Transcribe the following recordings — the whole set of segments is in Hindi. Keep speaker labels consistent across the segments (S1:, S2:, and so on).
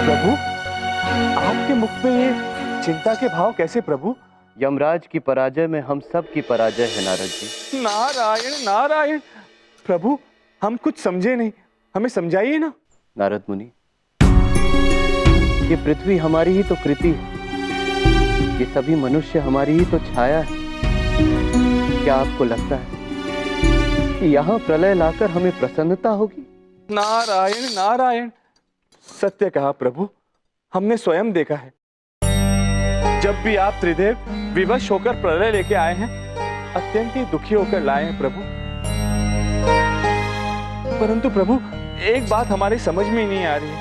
S1: प्रभु, आपके मुख पे ये चिंता के भाव कैसे प्रभु?
S2: यमराज की पराजय में हम सब की पराजय है नारद जी।
S1: नारायण नारायण। प्रभु, हम कुछ समझे नहीं, हमें समझाइए ना।
S2: नारद मुनि, ये पृथ्वी हमारी ही तो कृति है, ये सभी मनुष्य हमारी ही तो छाया है। क्या आपको लगता है कि यहाँ प्रलय लाकर हमें प्रसन्नता होगी?
S1: नारायण नारायण। सत्य कहा प्रभु, हमने स्वयं देखा है। जब भी आप त्रिदेव विवश होकर प्रलय लेके आए हैं, अत्यंत ही दुखी होकर लाए हैं प्रभु। परंतु प्रभु, एक बात हमारी समझ में ही नहीं आ रही है।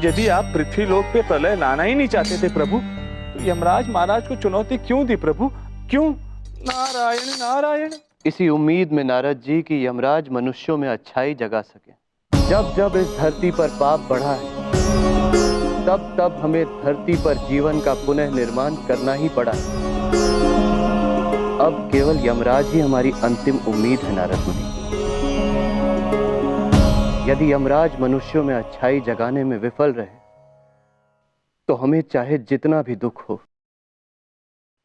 S1: यदि आप पृथ्वी लोक पे प्रलय लाना ही नहीं चाहते थे प्रभु, तो यमराज महाराज को चुनौती क्यों दी प्रभु? क्यों? नारायण नारायण।
S2: इसी उम्मीद में नारद जी की यमराज मनुष्यों में अच्छाई जगा सके। जब जब इस धरती पर पाप बढ़ा है, तब तब हमें धरती पर जीवन का पुनः निर्माण करना ही पड़ा है। अब केवल यमराज ही हमारी अंतिम उम्मीद है नारद मुनि। यदि यमराज मनुष्यों में अच्छाई जगाने में विफल रहे, तो हमें चाहे जितना भी दुख हो,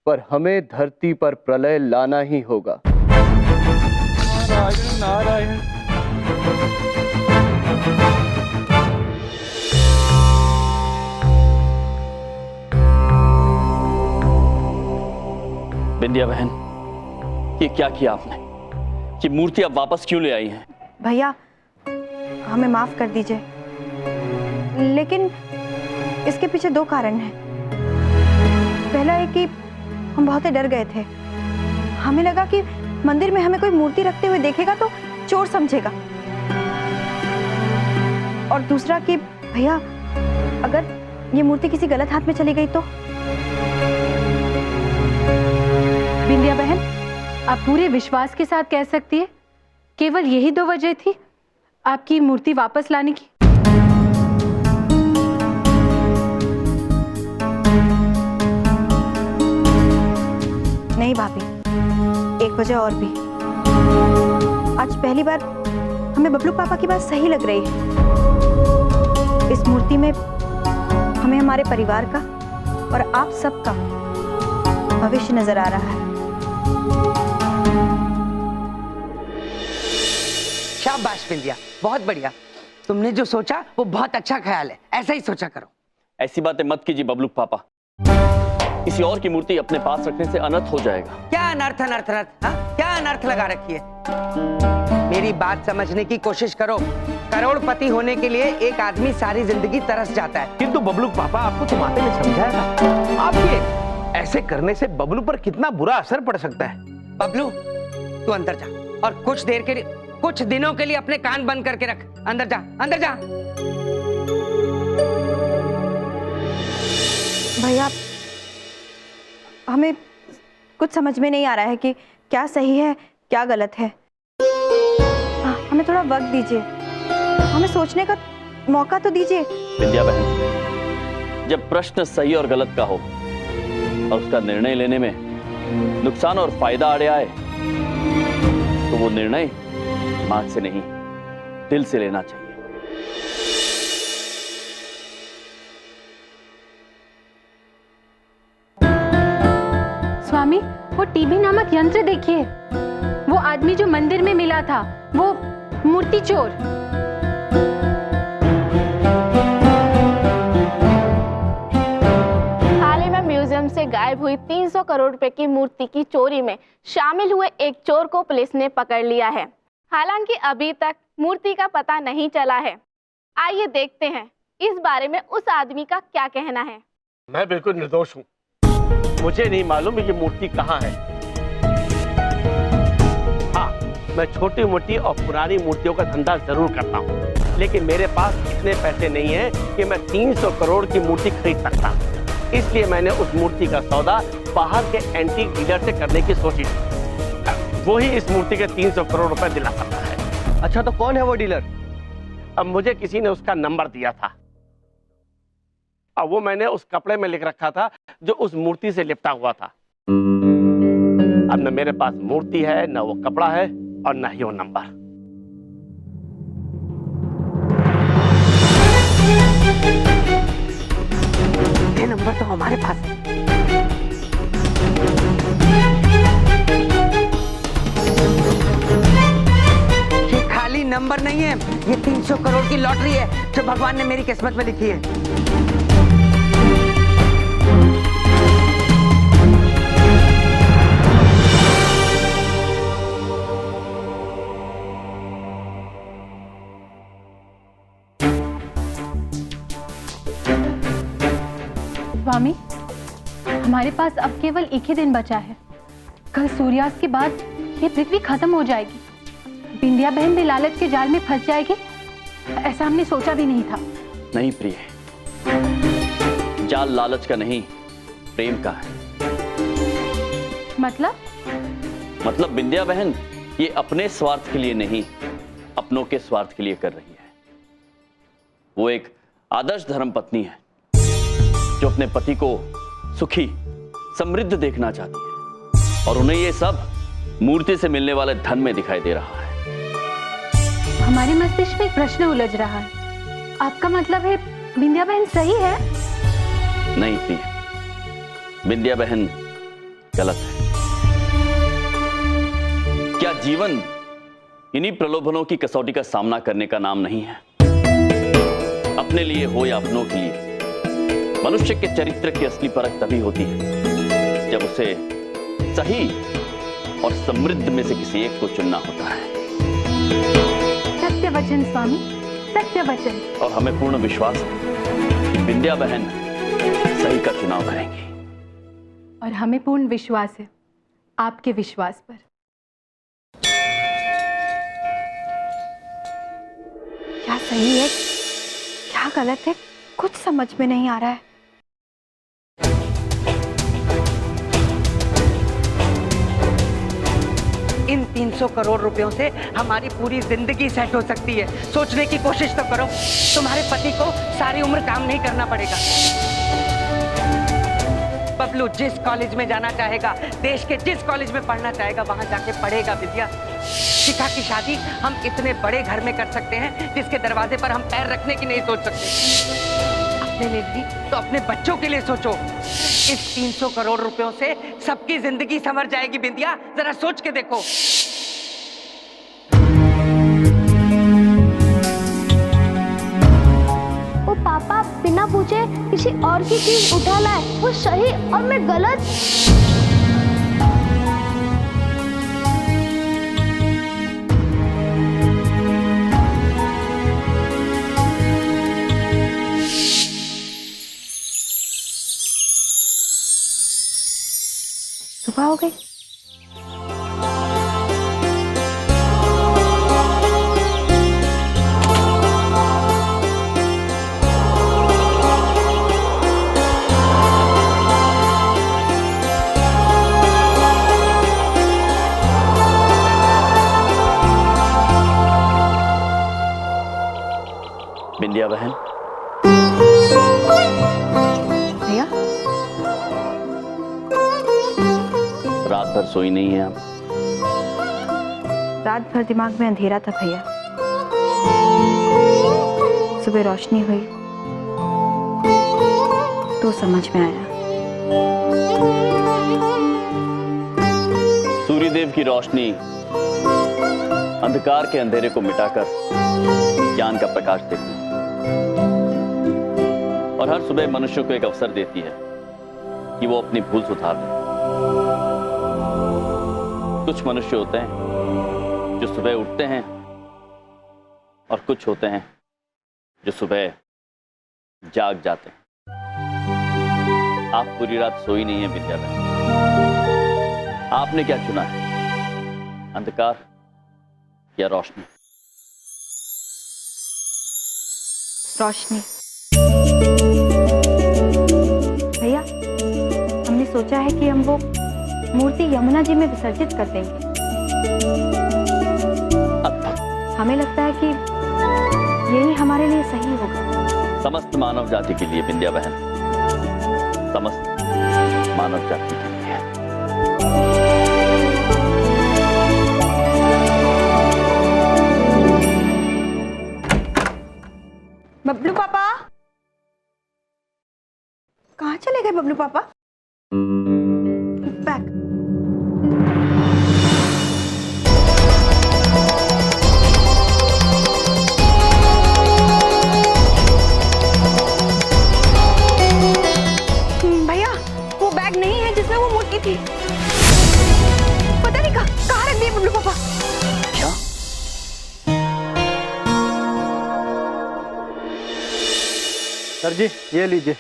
S2: पर हमें धरती पर प्रलय लाना ही होगा।
S1: नारायण नारायण।
S3: बिंदिया बहन, ये क्या किया आपने? ये मूर्ति आप वापस क्यों ले आई हैं?
S4: भैया, हमें माफ कर दीजिए, लेकिन इसके पीछे दो कारण हैं। पहला है कि हम बहुत ही डर गए थे। हमें लगा कि मंदिर में हमें कोई मूर्ति रखते हुए देखेगा तो चोर समझेगा। और दूसरा कि भैया, अगर ये मूर्ति किसी गलत हाथ में चली गई तो?
S5: बिंदिया बहन, आप पूरे विश्वास के साथ कह सकती है केवल यही दो वजह थी आपकी मूर्ति वापस लाने की?
S4: नहीं भाभी, एक वजह और भी। आज पहली बार हमें बबलू पापा की बात सही लग रही है। इस मूर्ति में हमें हमारे परिवार का और आप सबका भविष्य नजर आ रहा है।
S6: शाबाश बिंदिया, बहुत बढ़िया। तुमने जो सोचा वो बहुत अच्छा ख्याल है, ऐसा ही सोचा करो।
S3: ऐसी बातें मत कीजिए बबलू पापा। किसी और की मूर्ति अपने पास रखने से अनर्थ हो जाएगा।
S6: क्या अनर्थ अनर्थ अनर्थ? हाँ, क्या अनर्थ लगा रखी है? मेरी बात समझने की कोशिश करो। करोड़पति होने के लिए एक आदमी सारी जिंदगी तरस जाता है।
S7: किंतु बबलू पापा, आपको तो माते ने समझाया था। आप ये ऐसे करने से बबलू पर कितना बुरा असर पड़ सकता है।
S6: बबलू, तू अंदर जा और कुछ देर के लिए, कुछ दिनों के लिए अपने कान बंद करके रख। अंदर जा, अंदर जा।
S4: भैया, हमें कुछ समझ में नहीं आ रहा है कि क्या सही है क्या गलत है। हमें थोड़ा वक्त दीजिए, हमें सोचने का मौका तो दीजिए।
S3: बिंदिया बहन, जब प्रश्न सही और गलत का हो और उसका निर्णय लेने में नुकसान और फायदा आड़े आए, तो वो निर्णय दिमाग से नहीं, दिल से लेना चाहिए।
S5: स्वामी, वो टीबी नामक यंत्र देखिए। वो आदमी जो मंदिर में मिला था, वो मूर्ति चोर।
S8: हाल ही में म्यूजियम से गायब हुई 300 करोड़ रुपए की मूर्ति की चोरी में शामिल हुए एक चोर को पुलिस ने पकड़ लिया है। हालांकि अभी तक मूर्ति का पता नहीं चला है। आइए देखते हैं इस बारे में उस आदमी का क्या कहना है।
S7: मैं बिल्कुल निर्दोष हूँ। मुझे नहीं मालूम ये मूर्ति कहाँ है। हाँ, मैं छोटी मोटी और पुरानी मूर्तियों का धंधा जरूर करता हूँ, लेकिन मेरे पास इतने पैसे नहीं है कि मैं 300 करोड़ की मूर्ति खरीद सकता। इसलिए मैंने उस मूर्ति का सौदा बाहर के एंटीक डीलर से करने की सोची थी। वो ही इस मूर्ति के 300 करोड़ रुपए दिला सकता है।
S2: अच्छा, तो कौन है वो डीलर?
S7: अब मुझे किसी ने उसका नंबर दिया था। अब वो मैंने उस कपड़े में लिख रखा था जो उस मूर्ति से लिपटा हुआ था। अब न मेरे पास मूर्ति है, न वो कपड़ा है, और न ही वो नंबर।
S6: नंबर तो हमारे पास है। ये खाली नंबर नहीं है, ये 300 करोड़ की लॉटरी है जो भगवान ने मेरी किस्मत में लिखी है।
S5: स्वामी, हमारे पास अब केवल एक ही दिन बचा है। कल सूर्यास्त के बाद ये पृथ्वी खत्म हो जाएगी। बिंदिया बहन भी लालच के जाल में फंस जाएगी। ऐसा हमने सोचा भी नहीं था।
S3: नहीं प्रिय, जाल लालच का नहीं, प्रेम का है।
S5: मतलब
S3: बिंदिया बहन ये अपने स्वार्थ के लिए नहीं, अपनों के स्वार्थ के लिए कर रही है। वो एक आदर्श धर्मपत्नी है जो अपने पति को सुखी समृद्ध देखना चाहती है, और उन्हें ये सब मूर्ति से मिलने वाले धन में दिखाई दे रहा है।
S5: हमारे मस्तिष्क में एक प्रश्न उलझ रहा है। आपका मतलब है बिंदिया बहन सही है?
S3: नहीं प्रिय, बिंदिया बहन गलत है। क्या जीवन इन्हीं प्रलोभनों की कसौटी का सामना करने का नाम नहीं है? अपने लिए हो या अपनों के लिए, मनुष्य के चरित्र की असली परख तभी होती है जब उसे सही और समृद्ध में से किसी एक को चुनना होता है।
S5: सत्य वचन स्वामी, सत्य वचन।
S3: और हमें पूर्ण विश्वास है कि बिंदिया बहन सही का चुनाव करेंगी।
S5: और हमें पूर्ण विश्वास है आपके विश्वास पर।
S4: क्या सही है, क्या गलत है, कुछ समझ में नहीं आ रहा है।
S6: इन 300 करोड़ रुपयों से हमारी पूरी जिंदगी सेट हो सकती है। सोचने की कोशिश तो करो। तुम्हारे पति को सारी उम्र काम नहीं करना पड़ेगा। बबलू जिस कॉलेज में जाना चाहेगा, देश के जिस कॉलेज में पढ़ना चाहेगा, वहां जाके पढ़ेगा। विद्या, शिखा की शादी हम इतने बड़े घर में कर सकते हैं जिसके दरवाजे पर हम पैर रखने की नहीं सोच सकते। अपने लिए नहीं तो अपने बच्चों के लिए सोचो। इस 300 करोड़ रुपयों से सबकी जिंदगी संवर जाएगी। बिंदिया, जरा सोच के देखो।
S9: वो पापा बिना पूछे किसी और की चीज उठा लाए, वो सही और मैं गलत।
S4: सुबह हो गई।
S3: बिंदिया बहन,
S4: भैया,
S3: रात भर सोई नहीं है आप?
S4: रात भर दिमाग में अंधेरा था भैया। सुबह रोशनी हुई तो समझ में आया।
S3: सूर्यदेव की रोशनी अंधकार के अंधेरे को मिटाकर ज्ञान का प्रकाश देती है, और हर सुबह मनुष्य को एक अवसर देती है कि वो अपनी भूल सुधार ले। कुछ मनुष्य होते हैं जो सुबह उठते हैं, और कुछ होते हैं जो सुबह जाग जाते हैं। आप पूरी रात सोई नहीं है बिंदिया बहन। आपने क्या चुना है, अंधकार या रोशनी?
S4: रोशनी। भैया, हमने सोचा है कि हम वो मूर्ति यमुना जी में विसर्जित कर देंगे। हमें लगता है कि यही हमारे लिए सही होगा।
S3: समस्त मानव जाति के लिए बिंदिया बहन, समस्त मानव जाति के लिए।
S4: बबलू पापा, कहाँ चले है बबलू पापा? बैग। भैया, वो बैग नहीं है जिसमें वो मूर्ति थी। पता नहीं कहाँ रख दी बबलू पापा।
S3: क्या?
S2: सर जी, ये लीजिए,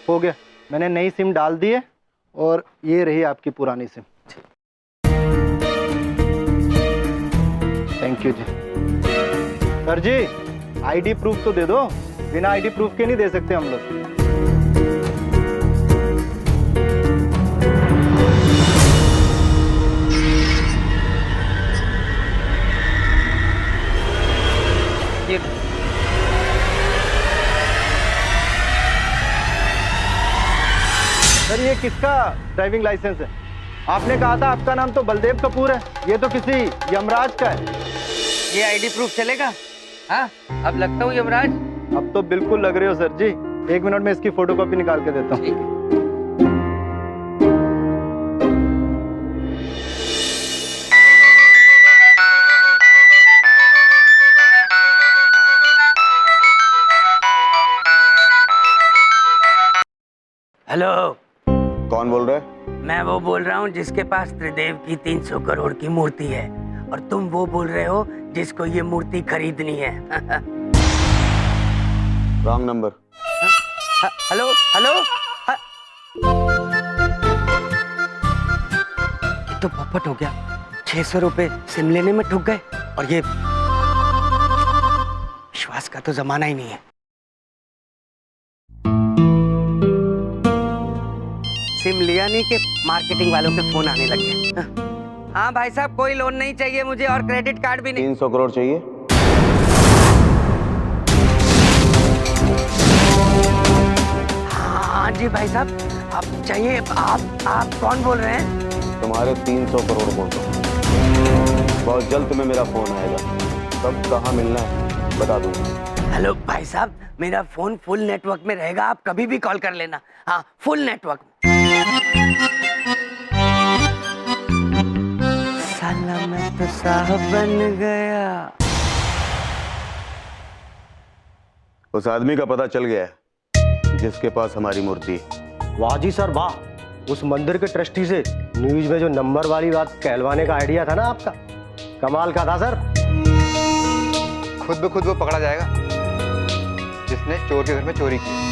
S2: हो गया। मैंने नई सिम डाल दी है और ये रही आपकी पुरानी सिम। थैंक यू जी। सर जी, आईडी प्रूफ तो दे दो। बिना आईडी प्रूफ के नहीं दे सकते हम लोग।
S6: ये
S2: सर, ये किसका ड्राइविंग लाइसेंस है? आपने कहा था आपका नाम तो बलदेव कपूर है, ये तो किसी यमराज का है।
S6: ये आईडी प्रूफ चलेगा? हाँ, अब लगता हूँ यमराज।
S2: अब तो बिल्कुल लग रहे हो सर जी। 1 मिनट में इसकी फोटोकॉपी निकाल के देता हूँ।
S6: ठीक है। हेलो,
S10: कौन बोल रहा है?
S6: मैं वो बोल रहा हूँ जिसके पास त्रिदेव की 300 करोड़ की मूर्ति है, और तुम वो बोल रहे हो जिसको ये मूर्ति खरीदनी है।
S10: Wrong number.
S6: हेलो हेलो, ये तो पपट हो गया। 600 रुपए सिम लेने में ठुक गए, और ये विश्वास का तो जमाना ही नहीं है। सिम लिया नहीं कि मार्केटिंग वालों के फोन आने लगे। हाँ भाई साहब, कोई लोन नहीं चाहिए मुझे, और क्रेडिट कार्ड भी नहीं।
S10: 300 करोड़ चाहिए?
S6: हाँ जी भाई साहब, आप चाहिए। आप कौन बोल रहे हैं?
S10: तुम्हारे 300 करोड़ बोल दो। बहुत जल्द तुम्हें मेरा फोन आएगा। कब कहाँ मिलना है बता दूंगा।
S6: हेलो भाई साहब, मेरा फोन फुल नेटवर्क में रहेगा, आप कभी भी कॉल कर लेना। हाँ, फुल नेटवर्क। साला मैं तो साहब बन गया।
S10: उस आदमी का पता चल गया है जिसके पास हमारी मूर्ति है।
S2: वाह जी सर वाह। उस मंदिर के ट्रस्टी से न्यूज में जो नंबर वाली बात कहलवाने का आइडिया था ना आपका, कमाल का था सर।
S11: खुद ब खुद वो पकड़ा जाएगा जिसने चोर के घर में चोरी की।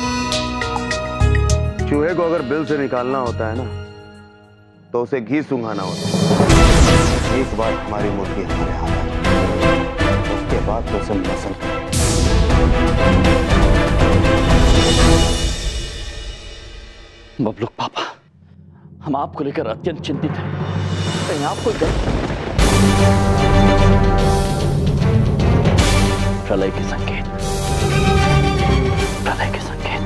S10: चूहे को अगर बिल से निकालना होता है ना, तो उसे घी सूंघाना होता है। एक बार हमारी मूर्ति हमारे हाथ है, उसके बाद तो उसे मसल कर।
S3: बबलू पापा, हम आपको लेकर अत्यंत चिंतित हैं। कहीं आपको प्रलय के संकेत, प्रलय के संकेत।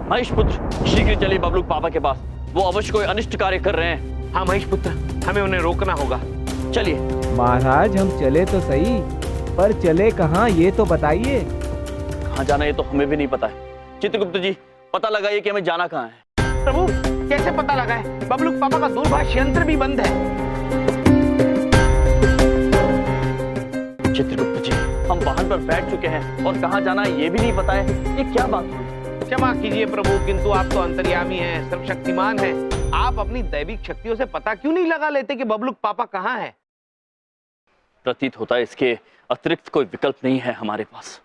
S3: महेश पुत्र, शीघ्र चलिए बबलू पापा के पास। वो अवश्य कोई अनिष्ट कार्य कर रहे हैं।
S7: हाँ महेश पुत्र, हमें उन्हें रोकना होगा।
S3: चलिए।
S12: महाराज, हम चले तो सही, पर चले कहाँ ये तो बताइए।
S3: कहाँ जाना ये तो हमें भी नहीं पता है। चित्रगुप्त जी, पता लगाइए कि हमें जाना कहाँ है।
S7: प्रभु, कैसे पता लगाए? बबलू पापा का दूरभाष यंत्र भी बंद है।
S3: चित्रगुप्त जी, हम वाहन पर बैठ चुके हैं और कहाँ जाना है ये भी नहीं पता है। ये क्या बात हुई?
S7: क्षमा कीजिए प्रभु, किंतु आप तो अंतर्यामी हैं, सर्वशक्तिमान हैं। आप अपनी दैविक शक्तियों से पता क्यों नहीं लगा लेते कि बबलू पापा कहाँ है?
S3: प्रतीत होता है इसके अतिरिक्त कोई विकल्प नहीं है हमारे पास।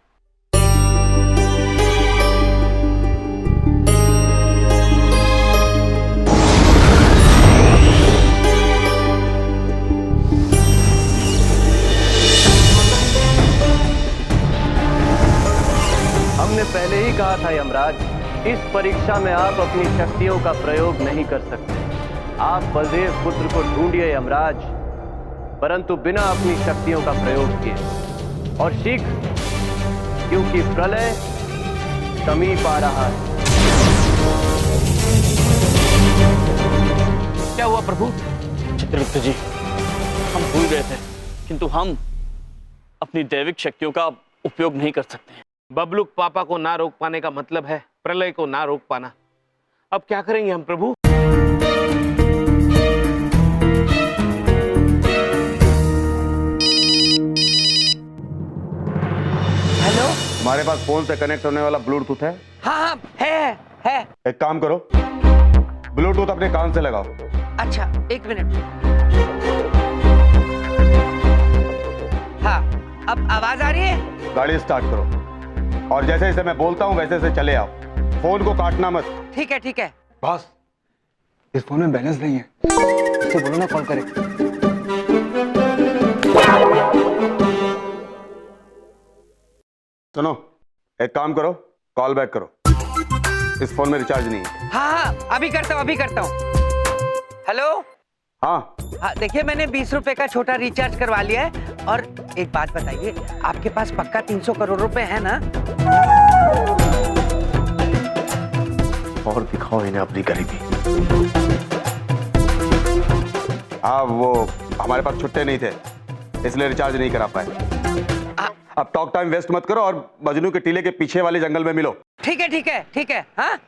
S2: हमने पहले ही कहा था यमराज, इस परीक्षा में आप अपनी शक्तियों का प्रयोग नहीं कर सकते। आप बलदेव पुत्र को ढूंढिए यमराज, परंतु बिना अपनी शक्तियों का प्रयोग किए, और शीघ्र, क्योंकि प्रलय समीप आ रहा है।
S7: क्या हुआ प्रभु?
S3: चित्रगुप्त जी, हम भूल गए थे, किंतु हम अपनी दैविक शक्तियों का उपयोग नहीं कर सकते हैं।
S7: बबलूक पापा को ना रोक पाने का मतलब है प्रलय को ना रोक पाना। अब क्या करेंगे हम प्रभु?
S6: हेलो।
S10: हमारे पास फोन से कनेक्ट होने वाला ब्लूटूथ है?
S6: हाँ हाँ है।
S10: एक काम करो, ब्लूटूथ अपने कान से लगाओ।
S6: अच्छा, एक मिनट। हाँ, अब आवाज आ रही है?
S10: गाड़ी स्टार्ट करो और जैसे जैसे मैं बोलता हूँ वैसे वैसे चले आओ। फोन को काटना मत।
S6: ठीक है।
S11: बॉस, इस फोन में बैलेंस नहीं है, इससे बोलो ना कॉल करे।
S10: सुनो, एक काम करो, कॉल बैक करो। इस फोन में रिचार्ज नहीं है।
S6: हाँ, अभी करता हूँ। हेलो।
S10: हाँ,
S6: देखिए मैंने 20 रुपए का छोटा रिचार्ज करवा लिया है। और एक बात बताइए, आपके पास पक्का 300 करोड़ रुपए है ना?
S10: और दिखाओ इन्हें अपनी गरीबी। हाँ, वो हमारे पास छुट्टे नहीं थे, इसलिए रिचार्ज नहीं करा पाए। अब टॉक टाइम वेस्ट मत करो और मजनू के टीले के पीछे वाले जंगल में मिलो।
S6: ठीक है। हाँ।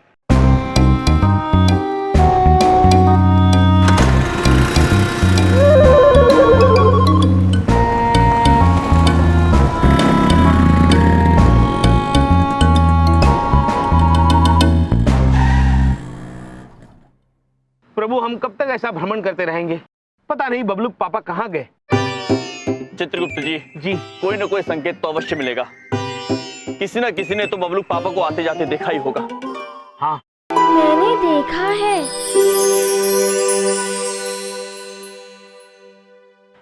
S7: प्रभु हम कब तक ऐसा भ्रमण करते रहेंगे? पता नहीं बबलूक पापा कहाँ गए।
S3: चित्रगुप्त जी, कोई ना कोई संकेत तो अवश्य मिलेगा। किसी न किसी ने तो बबलूक पापा को आते जाते देखा ही होगा।
S7: हाँ,
S9: मैंने देखा है।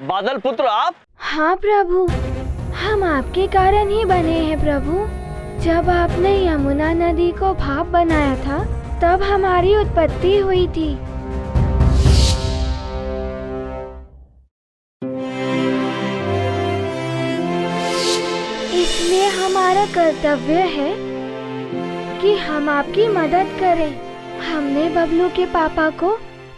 S3: बादल पुत्र आप?
S9: हाँ प्रभु, हम आपके कारण ही बने हैं प्रभु। जब आपने यमुना नदी को भाप बनाया था, तब हमारी उत्पत्ति हुई थी। इसलिए हमारा कर्तव्य है कि हम आपकी मदद करें। हमने बबलू के पापा को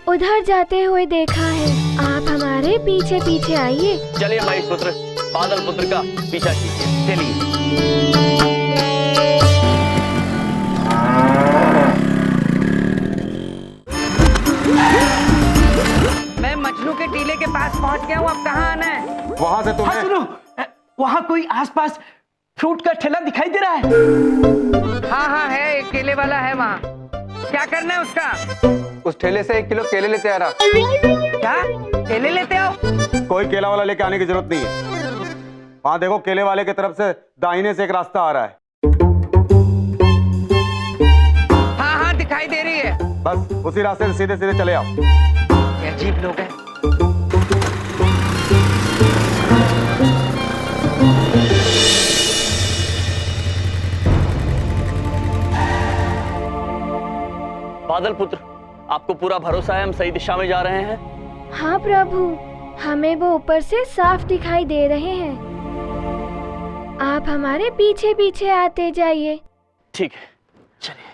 S9: उधर जाते हुए देखा है। आप हमारे पीछे पीछे आइए।
S3: चलिए महेश पुत्र, बादल पुत्र का पीछा कीजिए। चलिए।
S6: मैं मजनू के टीले के पास पहुंच गया हूँ। अब कहाँ आना है?
S10: वहां से तुम्हें
S6: सुनो, वहाँ कोई आसपास फ्रूट का ठेला दिखाई दे रहा है? हाँ, है, एक केले वाला है वहाँ। क्या करना है उसका?
S11: उस ठेले से 1 किलो केले लेते आ रहा।
S6: क्या? केले लेते आओ?
S10: कोई केला वाला लेके आने की जरूरत नहीं है। वहां देखो, केले वाले की तरफ से दाहिने से एक रास्ता आ रहा है।
S6: हाँ, दिखाई दे रही है।
S10: बस उसी रास्ते से सीधे सीधे चले आओ।
S6: ये अजीब लोग हैं।
S3: बादल पुत्र, आपको पूरा भरोसा है हम सही दिशा में जा रहे हैं?
S9: हाँ प्रभु, हमें वो ऊपर से साफ दिखाई दे रहे हैं। आप हमारे पीछे पीछे आते जाइए।
S3: ठीक है, चलिए।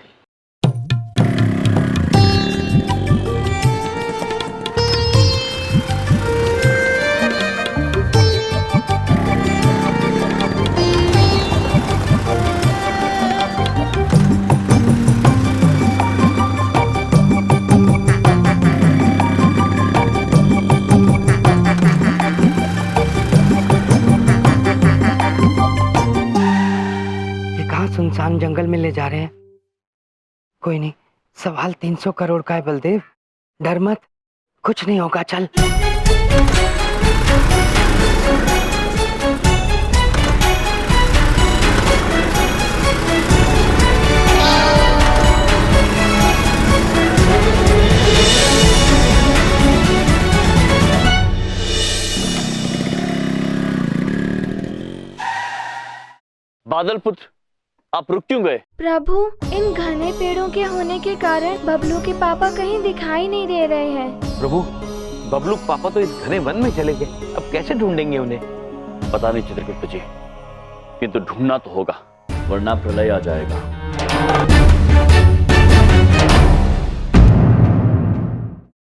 S6: सुनसान जंगल में ले जा रहे हैं। कोई नहीं, सवाल 300 करोड़ का है बलदेव। डर मत, कुछ नहीं होगा। चल।
S3: बादल पुत्र, आप रुक क्यों गए?
S9: प्रभु, इन घने पेड़ों के होने के कारण बबलू के पापा कहीं दिखाई नहीं दे रहे हैं।
S7: प्रभु, बबलूक पापा तो इस घने वन में चले गए। अब कैसे ढूंढेंगे उन्हें?
S3: पता नहीं चित्रगुप्त जी, किंतु ढूंढना तो होगा, वरना प्रलय आ जाएगा।